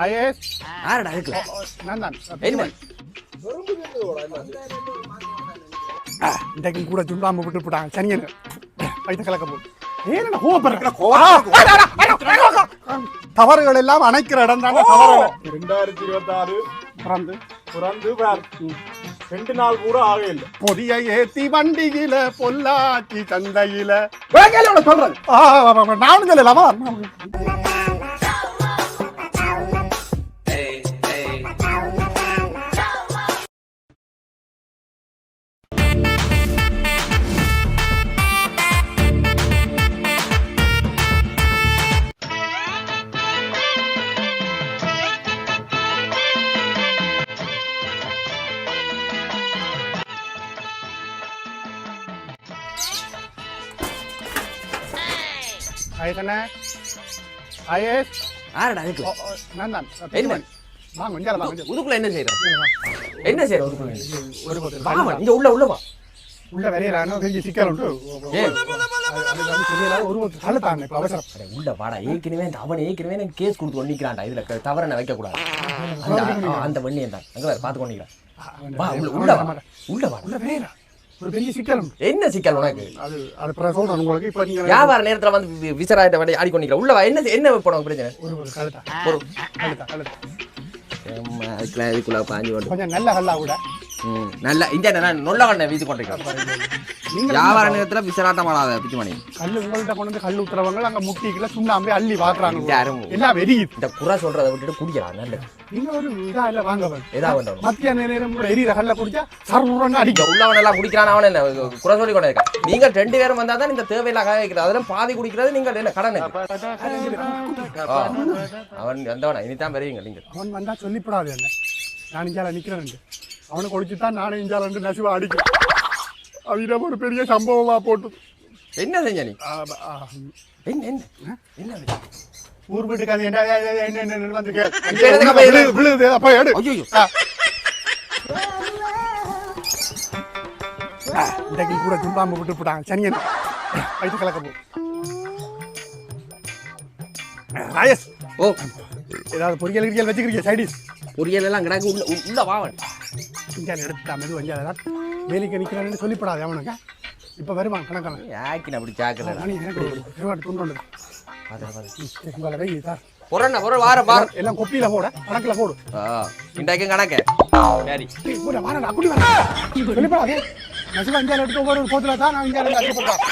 IS யாரடா இருக்குல நான் தான் என்ன இன்றைக்கு கூட சுண்டாம விட்டு போட்டாங்க சனியன் வயிற்று கலக்க போட்டு ஏன்னா தவறுகள் எல்லாம் அணைக்கிற இடம் தானே தவறுகள் 2026 பிறந்து பிறந்து 2 நாள் கூட ஆகையில் பொதிய ஏத்தி வண்டியில பொள்ளாச்சி சந்தையில சொல்றேன் நானும் சொல்லலாமா ஐஎஸ் யாரடா இருக்குல நான் தான் என்ன வாங்க கொஞ்சம் வாங்க உதுக்குள்ள என்ன செய்யற என்ன செய்யற உதுக்குள்ள ஒரு போட்டு வா இங்க உள்ள வா உள்ள வரையறானோ கொஞ்சம் சிக்கல் உண்டு ஒரு தள்ளுத்தாங்க இப்ப அவசரம் உள்ள வாடா ஏற்கனவே அவன் எனக்கு கேஸ் கொடுத்து ஒன்னிக்கிறான்டா இதுல தவற என்ன வைக்க கூடாது அந்த வண்ணியன் தான் அங்க பாத்து கொண்டிக்கிறான் வா உள்ள வா உள்ள வரையறா ஒரு பெரிய சிக்கல் என்ன சிக்கல் உனக்கு அது அது சொல்றேன் உங்களுக்கு இப்ப நீங்க வியாபார நேரத்துல வந்து விசராயிட்ட வண்டி ஆடிக்கொண்டிருக்கிற உள்ள வா என்ன போனோம் பிரச்சனை ஒரு கழுத்தா ஒரு இதுக்குள்ள பாஞ்சு கொஞ்சம் நல்ல கல்லா கூட நல்ல இந்த நொல்ல கண்ணை வீசி கொண்டிருக்கேன் வியாபார நேரத்துல விசராட்டம் ஆடாத பிச்சுமணி கல்லு உங்கள்கிட்ட கொண்டு வந்து கல்லு ஊத்துறவங்க அங்க முட்டிக்குள்ள சுண்ணாம்பே அள்ளி பாக்குறாங்க எல்லாம் வெறி இந்த குறை சொல்றதை விட்டுட்டு குடிக்கலாம் நல்ல நீங்க ஒரு இதா இல்ல வாங்க ஏதா வேண்டாம் மத்தியான நேரம் கூட எரியிற கல்ல குடிச்சா சர்வன்னு அடிக்க உள்ளவன் எல்லாம் குடிக்கிறான் அவன் என்ன குறை சொல்லி கொண்டு இருக்கா நீங்க 2 பேரும் வந்தா தான் இந்த தேவையில்லாம் காய வைக்கிறது அதெல்லாம் பாதி குடிக்கிறது நீங்க என்ன கடன் அவன் வந்தவனா இனிதான் பெரியங்க நீங்க அவன் வந்தா சொல்லிப்படாது என்ன நான் இஞ்சால நிக்கிறேன் அவனை குடிச்சுதான் நானும் இஞ்சால நசுவா அடிக்கிறேன் அவன ஒரு பெரிய சம்பவமா போட்டு என்ன செஞ்ச நீ என்ன ஊர் வீட்டுக்கு என்ன வந்து இன்றைக்கு கூட சுண்டாம விட்டு போட்டாங்க சனியன் வயிற்று கலக்க போ ராயஸ் ஓ ஏதாவது பொரியல் கிரியல் வச்சுக்கிறீங்க சைடிஸ் பொரியல் எல்லாம் கிடக்கு உள்ள வாவன் இந்தியாவில் எடுத்துட்டா மெது வஞ்சாதான் வேலைக்கு நிற்கிறான்னு சொல்லிப்படாது அவனுக்கு இப்போ வருவான் கணக்கான யாக்கின அப்படி சாக்கல துண்டு பொருள் பொருள் வார பார் எல்லாம் கொப்பியில போட கணக்கில் போடு இன்றைக்கும் கணக்கு சரி அப்படி சொல்லிப்படாது நசுவா இந்தியாவில் எடுத்து ஒவ்வொரு போத்துல தான் நான் இந்தியாவில் அடிக்கப்பட்டேன்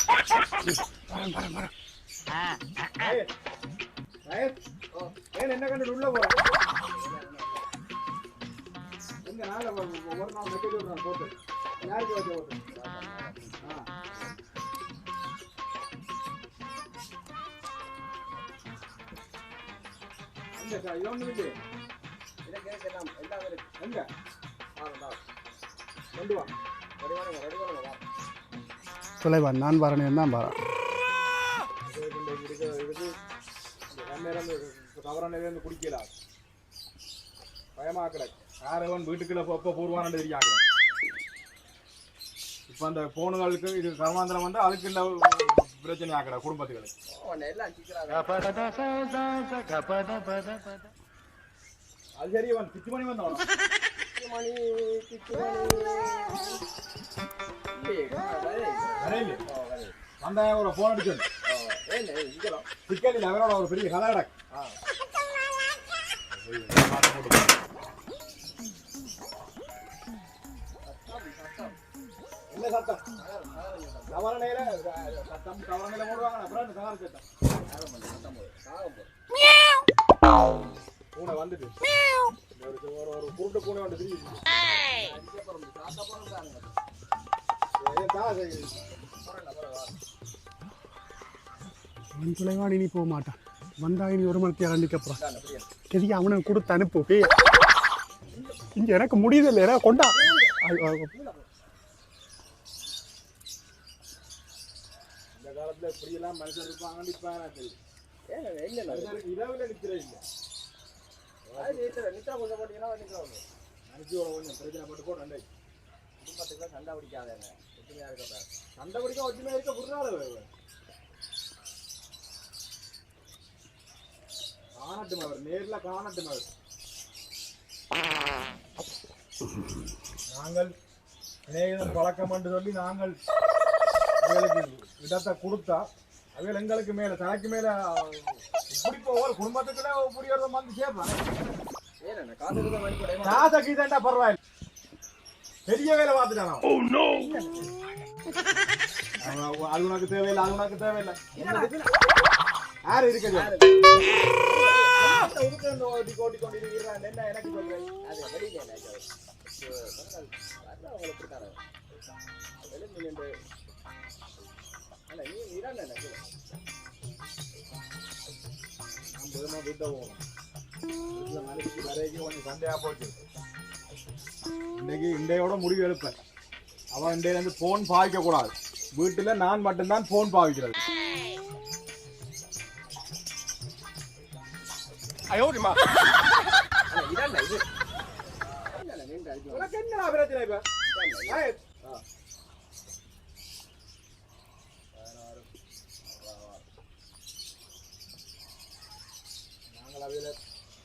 என்ன கண்டு உள்ள போற ஒரு நாள் மெசேஜ் போட்டு யாருக்கு வச்ச ஓட்டு சுலைவான் நான் பாரணேன் தான் பாரா தவறான குடிக்கலாம் பயமா கிடக்கு யாரவன் வீட்டுக்குள்ள எப்போ பூர்வானு தெரியாங்க இப்போ அந்த போனுகளுக்கு இது கர்மாந்திரம் வந்து அதுக்கு இல்லை பிரச்சனை ஆகிற குடும்பத்துகளுக்கு அது சரி அவன் பிச்சுமணி வந்தவன் அந்த ஒரு போன் அடிச்சு சிக்கல் இல்லை அவரோட ஒரு பெரிய கதை கிடக்கு என்ன சத்தம் கவரணையில சத்தம் கவரணையில போடுவாங்க அப்புறம் கவர சத்தம் பூனை வந்துட்டு ஒரு குருட்டு பூனை வந்து திரியுது சுலைவான் இனி போக மாட்டான் வந்தா இனி ஒரு மணி நேரம் கெதிக்க அவனை கொடுத்து அனுப்பு இங்க எனக்கு முடியுது இல்லை கொண்டா இந்த காலத்துல இப்படியெல்லாம் மனுஷன் இருப்பாங்கன்னு இப்ப இரவுல நிற்கிறே இல்லை நிச்சா கொஞ்சம் போட்டீங்கன்னா மனுஷியோட கொஞ்சம் பிரச்சனை போட்டு போட்டு ரெண்டை குடும்பத்துக்கு சண்டை பிடிக்காதேங்க ஒற்றுமையா இருக்க சண்டை பிடிக்க ஒற்றுமையா இருக்க புரியாத காணட்டும் அவர் நேர்ல காணட்டும் அவர். நாங்கள் சிநேகிதம் பழக்கம் என்று சொல்லி நாங்கள் அவர்களுக்கு இடத்தை கொடுத்தா அவர்கள் எங்களுக்கு மேல தனக்கு மேல இப்படி ஒவ்வொரு குடும்பத்துக்குள்ள புரியறத வந்து சேர்றான். காசை கீதண்டா பரவாயில்ல, பெரிய வேலை பார்த்துட்டான். அது உனக்கு தேவையில்லை, அது உனக்கு தேவையில்லை. யாரு இருக்குது ஓட்டி கொண்டு இருக்கிறான் என்ன எனக்கு சொல்றேன். சண்டையா போச்சு. இன்னைக்கு இண்டையோட முடிவு எடுப்பேன். அவன் இண்டையில இருந்து போன் பாவிக்க கூடாது. வீட்டுல நான் மட்டும்தான் போன் பாவிக்கிறது. உனக்கு என்ன பிரச்சனை இப்ப?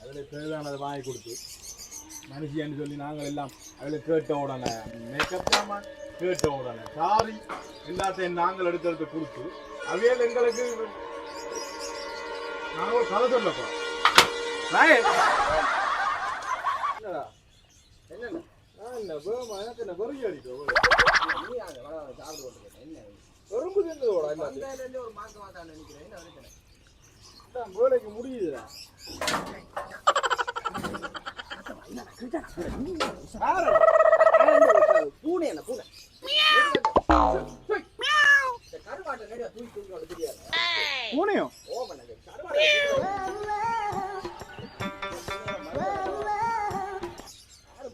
அதில் தேவையானதை வாங்கி கொடுத்து மனுஷின்னு சொல்லி நாங்கள் எல்லாம் அதில் கேட்ட உடனே மேக்கப் சாமான் கேட்ட உடனே சாரி எல்லாத்தையும் நாங்கள் எடுத்து கொடுத்து அவையில் எங்களுக்கு நாங்கள் ஒரு கதை சொல்லப்போ என்னென்ன எனக்கு என்ன வெறும் அடிக்கும் வெறும்பு சேர்ந்ததோட வேலைக்கு முடியுதுடா. பூனை என்ன பூனை பூனையோ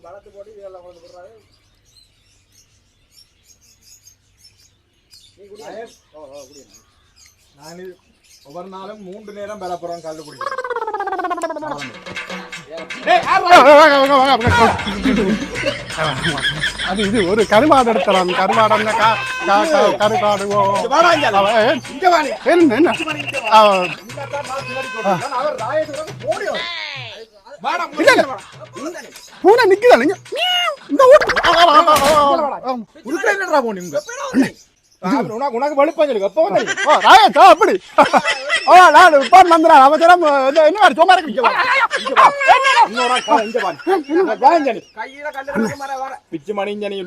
பலத்து போட்டு இதெல்லாம் கொண்டு போடுறாரு. நான் ஒவ்வொரு நாளும் 3 நேரம் பலப்புறம் கல்லு குடிக்கிறேன். அது இது ஒரு கருவாடு எடுத்தலாம். கருவாடு கருவாடு பூனை நிக்குதாங்க இந்த உனக்கு வலுப்பா அப்படி வந்துடுறேன் அவசரம் என்ன சும்மா பிச்சு மணிஞ்சனி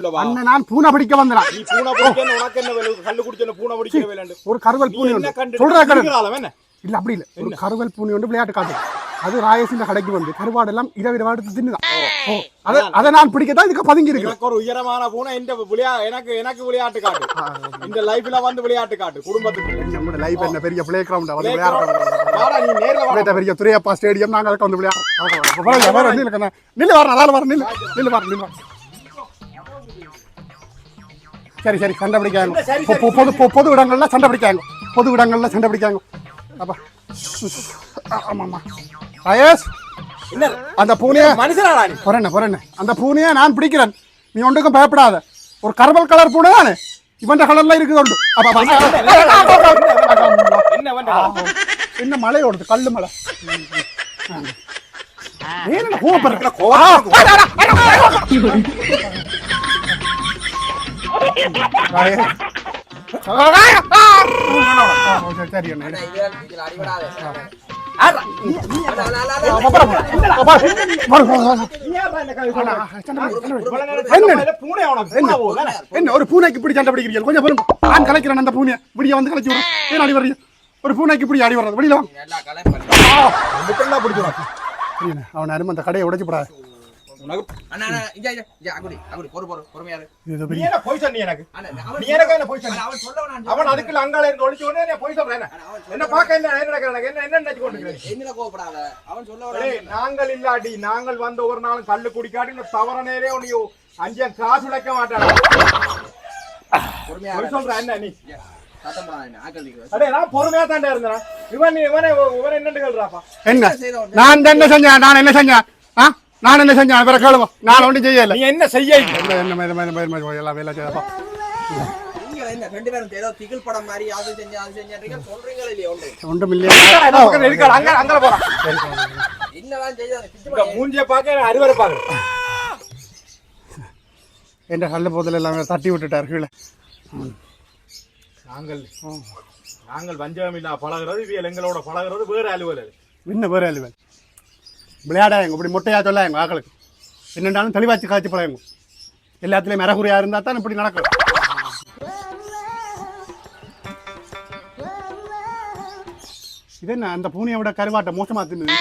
நான் பூனை பிடிக்க வந்தேன். பூனை பிடிக்க உனக்கு என்ன கல்லு குடிச்ச பூனை பிடிக்க வேலை ஒரு கருவல் பூனை சொல்றேன் இல்ல அப்படி இல்ல ஒரு கருவல் பூனை வந்து விளையாட்டு காட்டு அது ராயசின் கடைக்கு வந்து கருவாடு எல்லாம் இரவு எடுத்து தின்னுதான் அதை நான் பிடிக்கத்தான் இதுக்கு பதுங்கி இருக்கு. ஒரு உயரமான பூனை எனக்கு விளையாட்டு காட்டு இந்த லைஃப்ல வந்து விளையாட்டு காட்டு குடும்பத்துக்கு. நம்ம லைஃப் என்ன பெரிய பிளே கிரவுண்ட் வந்து விளையாடுறோம். பெரிய துரையப்பா ஸ்டேடியம் நாங்க அதுக்கு வந்து விளையாடுறோம். நில்லு வர நல்லா வர நில்லு வர சரி சரி சண்டை பிடிக்காங்க. பொது இடங்கள்ல சண்டை பிடிக்காங்க. பொது இடங்கள்ல சண்டை பிடிக்காங்க. அப்பா ஆமாம்மா ராயேஷ் அந்த பூனைய மனுஷனாடா நீ பொறண்ண அந்த பூனையை நான் பிடிக்கிறேன். நீ ஒன்றுக்கும் பயப்படாத. ஒரு கருவல் கலர் பூனை தானே இவன் கலர்ல இருக்குது உண்டு. என்ன மழை ஓடுது கல்லு மழை சரி என்ன ஒரு பூனைக்கு இப்படி சண்டை பிடிக்கிறீங்க? கொஞ்சம் நான் கலைக்கிறேன். அந்த பூனையை இப்படிய வந்து கலைச்சு விடுறேன். ஏன் அடி வர்றீங்க? ஒரு பூனைக்கு இப்படி அடி வர்றது வெளியில அவன் அருமை அந்த கடையை உடைச்சுப்படாது. அவன் அதுக்குள்ள அங்கால இருந்து ஒளிச்சு உடனே போய் சொல்றேன். என்ன பாக்க என்ன நாங்கள் இல்லாடி நாங்கள் வந்து ஒவ்வொரு நாளும் கல்லு குடிக்காட்டி தவற நேரே உன்னையோ 5 காசு உழைக்க மாட்டான் சொல்றேன். என்ன நீ பொறுமையா தாண்டா இருந்தேன். இவன் என்ன கேள்றாப்பா? என்ன நான் என்ன செஞ்சேன்? நான் என்ன செஞ்சேன்? நான் என்ன செஞ்சேன்? வேற கேளுவா. நான் ஒன்றும் செய்யல. நீ என்ன செய்ய? என்ன எல்லாம் வேலை செய்யப்பா. என்ன ரெண்டு பேரும் ஏதோ திகில் படம் மாதிரி அது செஞ்சீங்க சொல்றீங்களா இல்லையா ஒன்றும் இல்லையா அங்க போறான் என்னதான் செய்ய மூஞ்சிய பாக்க அறுவரை பாக்க என்ற கல்ல போதில் எல்லாம் தட்டி விட்டுட்டார் கீழே. நாங்கள் வஞ்சகமில்லா பழகிறது இவியல் எங்களோட பழகிறது வேறு அலுவலர் இன்னும் வேறு அலுவல் விளையாடாங்க இப்படி முட்டையா சொல்ல எங்கள் ஆக்களுக்கு என்னென்னாலும் தெளிவாச்சு காய்ச்சி பழகுங்க. எல்லாத்துலேயும் மரகுறையாக இருந்தால் தான் இப்படி நடக்கும். இது என்ன அந்த பூனையை விட கருவாட்டை மோசமாக தின்னு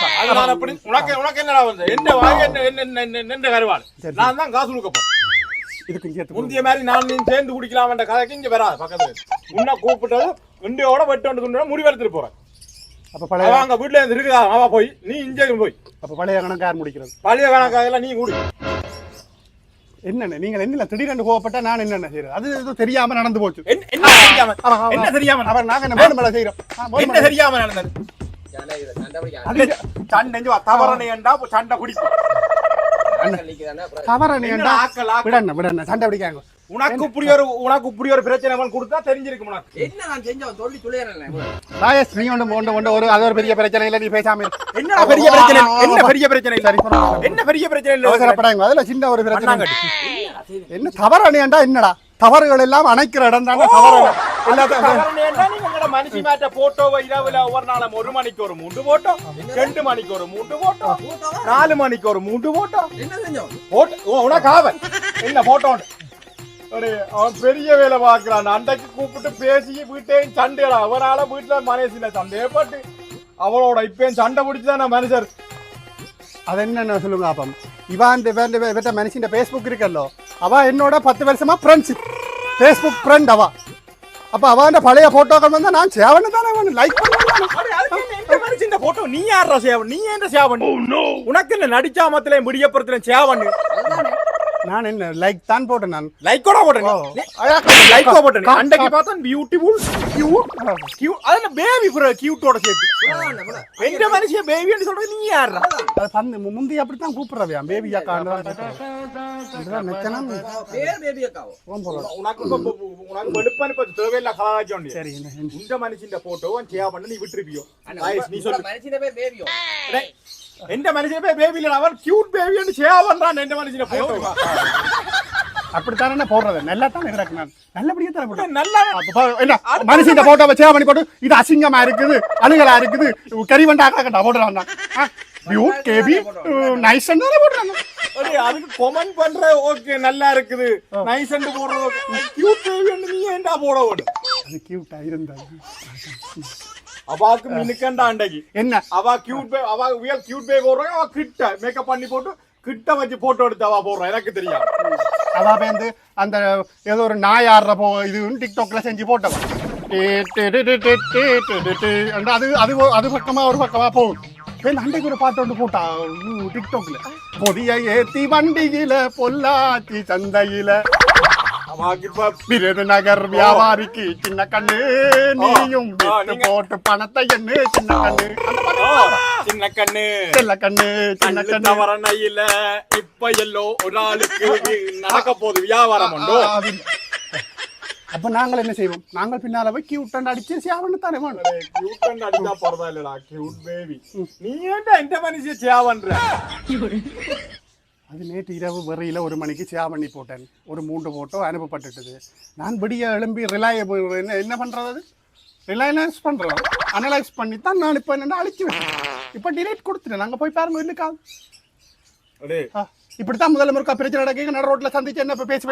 உனக்கு என்னடா வந்து என்ன வாங்க என்ன கருவாடு நான் தான் காசு கொடுக்கப்போம் இதுக்கு சேர்த்து முந்திய மாதிரி நான் நீ சேர்ந்து குடிக்கலாம் என்ற கதைக்கு இங்க வராது பக்கத்துல உன்ன கூப்பிட்டது இண்டியோட வெட்டு வந்து முடிவெடுத்துட்டு போறேன். அப்போ பழைய அங்க வீட்டுல இருந்து இருக்குதா அவா போய் நீ இங்கே போய் அப்போ பழைய கணக்கார் முடிக்கிறது பழைய கணக்காக நீ குடி என்னென்ன நீங்கள் என்ன திடீரென்று கோவப்பட்டா நான் என்னென்ன செய்யறது அது எதுவும் தெரியாம நடந்து போச்சு. என்ன தெரியாம அவர் நாங்க என்ன மேலும் மேல செய்யறோம் என்ன தெரியாம நடந்தது சண்டை தவறனை என்றா சண்டை குடிப்போம் சண்டை பிடிக்காங்க. உனக்கு இப்படி ஒரு பிரச்சனை கொடுத்தா தெரிஞ்சிருக்கும் உனக்கு என்ன நான் செஞ்சவன் சொல்லி துளையறேன் ராயஸ் நீ ஒன்று ஒரு அது ஒரு பெரிய பிரச்சனை இல்லை நீ பேசாம என்ன பெரிய பிரச்சனை என்ன பெரிய பிரச்சனை சரி என்ன பெரிய பிரச்சனை இல்லை அவசரப்படாங்க அதுல சின்ன ஒரு பிரச்சனை என்ன தவறணியாண்டா என்னடா தவறுகள் எல்லாம் அணைக்கிற இடம் தாங்க தவறு எல்லாத்தையும் மனுஷி மாற்ற போட்டோவை இரவுல ஒவ்வொரு நாளும் 1 மணிக்கு ஒரு 3 போட்டோ 2 மணிக்கு ஒரு 3 போட்டோ 4 மணிக்கு ஒரு 3 போட்டோ என்ன செஞ்சோம் உனக்கு ஆவன் என்ன போட்டோ அவன் பெரிய வேலை பார்க்கிறான் அன்றைக்கு கூப்பிட்டு பேசி வீட்டையும் சண்டைடா அவரால வீட்டுல மனசில சந்தேகப்பட்டு அவளோட இப்பயும் சண்டை பிடிச்சுதான் மனுஷர் அது என்ன சொல்லுங்க அப்பம் இவன் இந்த மனுஷன் பேஸ்புக் இருக்கல்லோ அவ என்னோட 10 வருஷமா ஃப்ரெண்ட்ஷிப் பேஸ்புக் ஃப்ரெண்ட் அவ அப்ப அவன் பழைய போட்டோக்கள் வந்தா நான் சேவன் தானே லைக் பண்ணுவேன். இந்த போட்டோ நீ யாரா சேவன் நீ என்ன சேவன் உனக்கு என்ன நடிச்சாமத்துல முடியப்புறத்துல சேவன் நான் என்ன லைக் தான் போட்டேன் நான் லைக் கூட போட்டேன் லைக் போட்டேன் அன்றைக்கு பார்த்தா பியூட்டிஃபுல் கியூட் அதுல பேபி கியூட்டோட சேர்த்து எந்த மனுஷிய பேபின்னு சொல்றது நீ யாரா அது பந்து முந்தி அப்படித்தான் கூப்பிடுறவியா பேபி அக்கான்னு பேர் பேபி அக்காவோ உனக்கு வெளுப்பான தேவையில்ல கலாச்சாரம் சரி இந்த மனுஷன் போட்டோ சேவ் பண்ண நீ விட்டுருப்பியோ நீ சொல்லு மனுஷன் பேர் பேபியோ எந்த மனுஷன் பேர் பேபி இல்ல அவன் கியூட் பேபின்னு சேவ் பண்றான் எந்த மனுஷன் போட்டோ அப்படித்தானே போடுறது நல்லா தானே இருக்கு நான் நல்லபடியா தானே போடுறேன் நல்லா என்ன மனுஷன் போட்டோவை சேவ் பண்ணி போட்டு இது அசிங்கமா இருக்குது அழுகலா இருக்குது கறிவண்டா ஆக்கட்டா போடுறான் பியூட் கேபி நைஸ் தானே போடுறாங்க அதுக்கு கமெண்ட் பண்ற ஓகே நல்லா இருக்குது நைஸ் அண்ட் போடுறது கியூட் பேபின்னு நீ ஏன்டா போடணும் அது கியூட்டா இருந்தா அவாக்கு மினுக்கண்டா அன்றைக்கு என்ன அவ கியூட் பே அவ ரியல் கியூட் பே போடுறாங்க அவ கிட்ட மேக்கப் பண்ணி போட்டு கிட்ட வச்சு போட்டோ எடுத்து அவ போடுறா எனக்கு தெரியும் அவ வந்து அந்த ஏதோ ஒரு நாய் ஆடுற இது டிக்டாக்ல செஞ்சு போட்டவன் அது அது அது பக்கமா ஒரு பக்கமா போகும் அன்றைக்கு ஒரு பாட்டு ஒன்று போட்டா டிக்டாக்ல பொதிய ஏத்தி வண்டியில பொள்ளாச்சி சந்தையில விருதுநகர் வியாபாரிக்கு சின்ன கண்ணு நீயும் போட்டு பணத்தை என்ன சின்ன கண்ணு சின்ன கண்ணு சின்ன கண்ணு சின்ன கண்ணு வரணையில இப்ப எல்லோ ஒரு ஆளுக்கு நடக்க போகுது வியாபாரம் உண்டோ அப்ப நாங்கள் என்ன செய்வோம் நாங்கள் பின்னால போய் கியூட் அடிச்சு சேவன்னு தானே கியூட் அடிச்சா போறதா இல்லடா கியூட் பேபி நீ ஏன்டா இந்த மனுஷன் சேவன்ற அது நேற்று இரவு வரையில் 1 மணிக்கு சேவ் பண்ணி போட்டேன் ஒரு 3 போட்டோ அனுப்பப்பட்டுட்டது நான் விடிய எழும்பி என்ன பண்ணுறது ரிலையன்ஸ் பண்ணுறோம் அனலைஸ் பண்ணி தான் நான் இப்போ என்ன அழிச்சு விட்டேன் இப்போ டிலேட் கொடுத்துட்டேன் நாங்கள் போய் பாருங்க இல்லைக்கா இப்படித்தான் முதல்ல முருக்கா பிரச்சனை நடக்க நட ரோட்ல சந்திச்சு என்ன இப்போ பேசி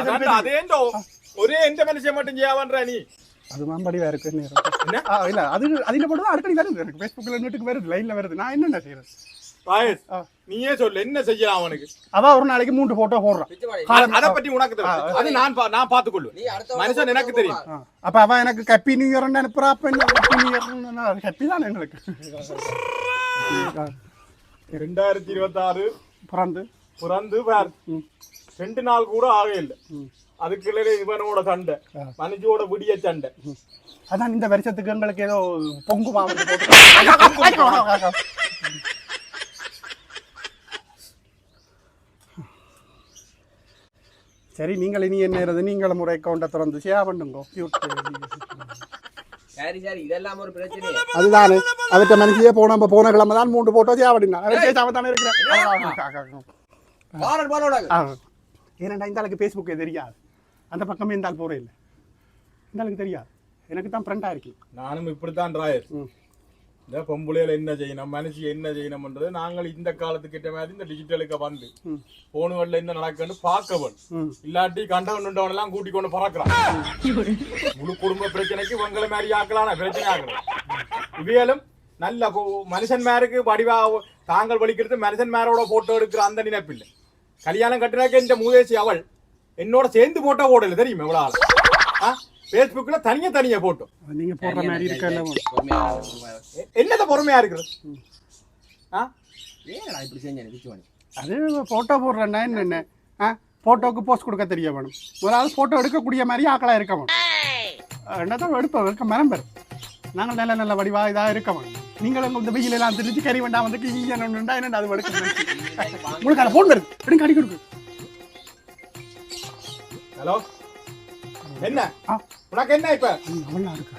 ஒரே எந்த மனுஷன் மட்டும் சேவன்ற நீ அது மாம்படிவா இருக்கு இல்ல அது அதில் போட்டு அடிக்கடி வருது எனக்கு ஃபேஸ்புக்கில் நெட்டுக்கு வருது லைனில் வருது நான் என்னென்ன செய்யறது நீயே சொல்லு என்ன செய்யலாம் அவனுக்கு அதான் ஒரு நாளைக்கு 3 போட்டோ போடுறான் அத பத்தி உனக்கு தெரியும் அது நான் பாத்துக்கொள்வேன் மனுஷன் எனக்கு தெரியும் அப்ப அவன் எனக்கு ஹாப்பி நியூ இயர் அனுப்புறா அப்ப ஹாப்பி நியூ இயர் ஹாப்பி தான் எங்களுக்கு 2026 பிறந்து பார் 2 நாள் கூட ஆகவே இல்லை அதுக்குள்ளே இவனோட சண்டை மனுஷோட விடிய சண்டை அதான் இந்த வருஷத்துக்கு எங்களுக்கு ஏதோ பொங்குமா சரி நீங்கள் இனி என்ன நீங்களும் ஒரு அக்கௌண்ட்டை திறந்து ஷேர் பண்ணுங்க சரி சரி இதெல்லாம் ஒரு பிரச்சனை. அதுதானே அவர்கிட்ட மனுஷியே போன கிழமை தான் 3 போட்டோ ஷேர் பண்ணினா தானே இருக்கிறேன். ஏன்னா இந்த ஆளுக்கு ஃபேஸ்புக்கே தெரியாது, அந்த பக்கமே இந்த ஆள் போகிறே இல்லை, இந்த ஆளுக்கு தெரியாது, எனக்கு தான் ஃப்ரெண்டாக இருக்கு. நானும் இப்படித்தான் ராயர். இந்த பொம்பளையில என்ன செய்யணும், மனுஷி என்ன செய்யணும்ன்றது நாங்கள் இந்த காலத்துக்கிட்ட மாதிரி இந்த டிஜிட்டலுக்கு வந்து போனுகளில் என்ன நடக்குன்னு பார்க்கவன். இல்லாட்டி கண்டவன் எல்லாம் கூட்டி கொண்டு பறக்கிறான். முழு குடும்ப பிரச்சனைக்கு உங்களை மாதிரி ஆக்கலான பிரச்சனை ஆகணும். இவையாலும் நல்ல மனுஷன் மேருக்கு வடிவா தாங்கள் வலிக்கிறது மனுஷன் மேரோட போட்டோ எடுக்கிற அந்த நினைப்பில்லை. கல்யாணம் கட்டினாக்க இந்த மூதேசி அவள் என்னோட சேர்ந்து போட்டோ போடல தெரியுமா இவ்வளவு பேஸ்புக்ல தனியா போட்டோம். நீங்க போடுற மாதிரி இருக்கல என்னத பொறுமையா இருக்குது. ஏன் இப்படி செஞ்சேன் பிச்சுவானி? அது போட்டோ போடுறேன்னா என்ன போட்டோக்கு போஸ்ட் கொடுக்க தெரிய வேணும். ஒரு ஆள் போட்டோ எடுக்கக்கூடிய மாதிரி ஆக்களா இருக்க வேணும். என்னதான் எடுக்க மரம் பெறும். நாங்கள் நல்ல நல்ல வடிவா இதாக இருக்க வேணும். நீங்களும் இந்த வெயில் எல்லாம் தெரிஞ்சு கறி வேண்டாம் வந்து என்ன அது எடுக்க உங்களுக்கு அதை போன் வருது எப்படி கடி கொடுக்கு. ஹலோ என்ன உனக்கு என்ன இப்ப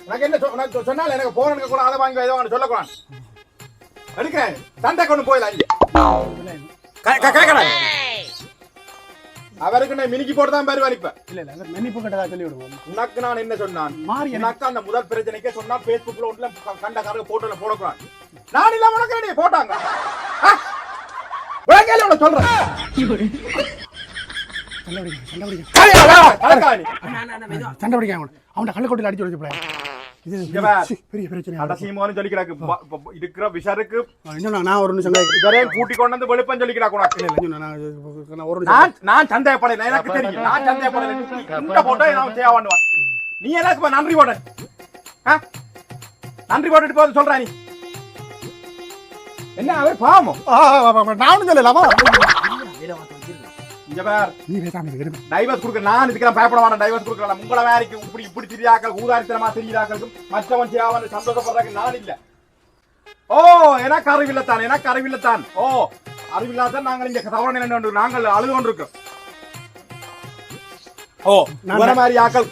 உனக்கு என்ன சொன்னால எனக்கு போன் எடுக்க கூட அதை வாங்கி ஏதோ சொல்லக்கூடாது எடுக்கிறேன் சண்டை கொண்டு போயிடலாம். அவருக்கு நான் மினிக்கி போட்டு தான் பாரு இப்ப இல்ல மன்னிப்பு கேட்டதா சொல்லி விடுவோம். உனக்கு நான் என்ன சொன்னான் உனக்கு அந்த முதல் பிரச்சனைக்கே சொன்னா பேஸ்புக்ல ஒன்றுல கண்ட கார போட்டோல போடக்கூடாது. நான் இல்லாம உனக்கு போட்டாங்க சொல்றேன் சண்டை பிடிக்க அவன் கள்ளக்கோட்டையில் அடிச்சு வச்சு பெரிய பிரச்சனை அடசியமானு சொல்லிக்கிறாக்கு இருக்கிற விஷருக்கு நான் ஒரு நிமிஷம் கூட்டி கொண்டு வந்து வெளுப்பம் சொல்லிக்கிறாக்கு. நான் சந்தேகப்படல, எனக்கு தெரியும் நான் சந்தேகப்படல. போட்டோ நான் சேவ் பண்ணுவேன். நீ எனக்கு நன்றி போட நன்றி போட்டுட்டு போது சொல்ற நீ என்ன அவர் பாவம் நானும் சொல்லலாமா டைவர்ஸ் கொடுக்க நான் இதுக்கெல்லாம் பயப்பட மாட்டேன். டைவர்ஸ் கொடுக்கலாம் உங்களை வேலைக்கு இப்படி திரியாக்கள் ஊதாரித்தனமா தெரியாக்களுக்கும் மற்றவன் செய்யாமல் சந்தோஷப்படுறாங்க நான் இல்ல. ஓ எனக்கு அறிவில்லத்தான் ஓ அறிவில்லாதான் நாங்கள் இங்க தவறு என்ன நாங்கள் அழுது கொண்டிருக்கோம். ஓ வர மாதிரி ஆக்கள்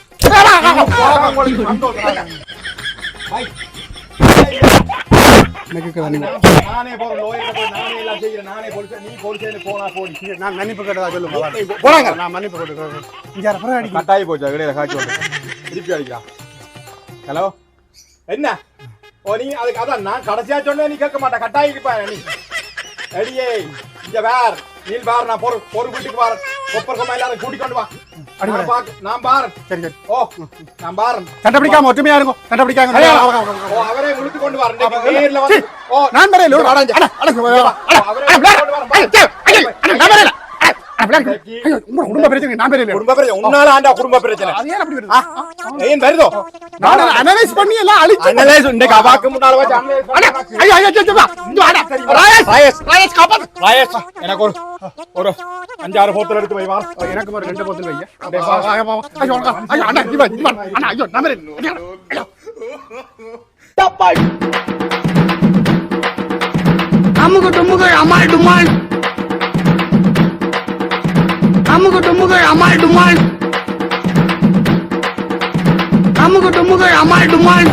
நானே போறேன் லோயர் போய் நானே எல்லாம் செய்யறேன். நானே போலீஸ் நீ போலீஸ் போனா போலீஸ் நான் மன்னிப்பு கேட்டதா சொல்லுங்க போறாங்க. நான் மன்னிப்பு கேட்டேன் இங்க அப்புறம் அடி கட்டாயி போச்சு இடையில காட்சி வந்து திருப்பி அடிக்கலாம். ஹலோ என்ன ஓ நீ அதுக்கு அதான் நான் கடைசியா சொன்னேன் நீ கேட்க மாட்டேன் கட்டாயிக்கு பாரு நீ அடியே இங்க வேற நீல் பாரு நான் பொறு வீட்டுக்கு பாரு கொப்பர் எல்லாரும் கூட்டிக் கொண்டு வா நான் பாரு சரி சரி ஓ நான் பாரு சண்டை பிடிக்காம ஒற்றுமையா இருக்கும். சண்டை பிடிக்காம ஓ அவரே இழுத்து கொண்டு வர நேர்ல வந்து ஓ நான் வரேன் அட அவரே கொண்டு வர குடும்ப பிரச்சனை நான் பேரே குடும்ப பிரச்சனை உன்னால ஆண்டா குடும்ப பிரச்சனை அது ஏன் அப்படி வருது ஏன் வருதோ நான் அனலைஸ் பண்ணி எல்லாம் அழிச்சு அனலைஸ் இந்த அவாக்கு முன்னால வச்சு அனலைஸ் ஐயோ ஐயோ இந்த ஆடா ராயஸ் காப்பாத்து ராயஸ் எனக்கு ஒரு 5-6 போத்தல் எடுத்து வை வா எனக்கு ஒரு 2 போத்தல் வையா ஐயோ ஐயோ அண்ணா இவா அண்ணா ஐயோ நான் பேரே ஐயோ டப்பாய் அம்முகு டும்முகு அமால் டுமால் அம்முகு டும்முகு அமால் டுமால் அம்முகு டும்முகு அமால் டுமால்